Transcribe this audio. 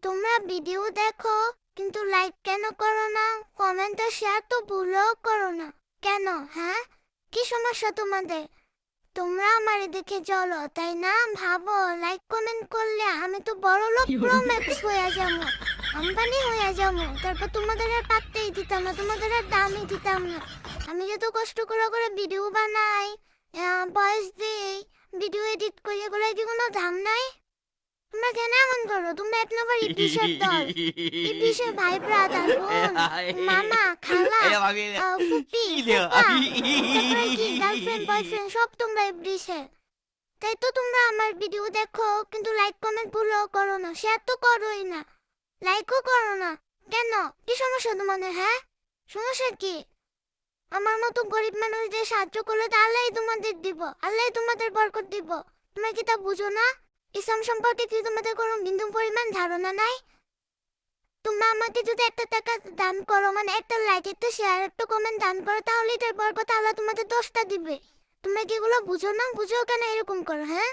তোমরা ভিডিও দেখো কিন্তু লাইক কেন করো না? কমেন্ট আর শেয়ার তো ভুলও করো না কেন? হ্যাঁ, কি সমস্যা তোমাদের? তোমরা আমারে দেখে চলো তাই না? ভাবো লাইক কমেন্ট করলে আমি তো বড় লোক প্রো ম্যাক্স হয়ে যাবো, আম্বানি হয়ে যাবো, তারপর তোমাদের আর পাত্তাই দিতাম না, তোমাদের আর দামই দিতাম না। আমি যত কষ্ট করে করে ভিডিও বানাই, ভয়েস দিই, ভিডিও এডিট করি, এগুলো কি কোনো দাম নাই? তোমরা কেন এমন করো? তোমরা এক নম্বর ইবলিশের দল, ইবলিশের ভাই, ব্রাদার, বোন, মামা, খালা, ফুপি, ফুপা, তারপরে কি গার্লফ্রেন্ড, বয়ফ্রেন্ড, সব তোমরা ইবলিশের। তাই তো তোমরা আমার ভিডিও দেখো কিন্তু লাইক কমেন্ট ভুলও করো না, শেয়ার তো করোই না, লাইকও করো না কেন? কি সমস্যা তোমাদের? হ্যাঁ, সমস্যা কি? আমার মতো গরিব মানুষদের সাহায্য করলে তো আল্লাহই তোমাদের দিব, আল্লাহই তোমাদের বরকত দিব। তোমরা কি তা বুঝো না? ইসলাম সম্পর্কে কি তোমাদের কোনো বিন্দু পরিমাণ ধারণা নাই? তোমরা আমাকে যদি একটা টাকা দান করো, মানে একটা লাইক, একটা শেয়ার, একটা কমেন্ট দান করো, তাহলে এটার বরকত আল্লাহ তোমাদের 10টা দিবে। তোমরা কি এগুলো বুঝো না? বুঝো কেন এরকম করো? হ্যাঁ,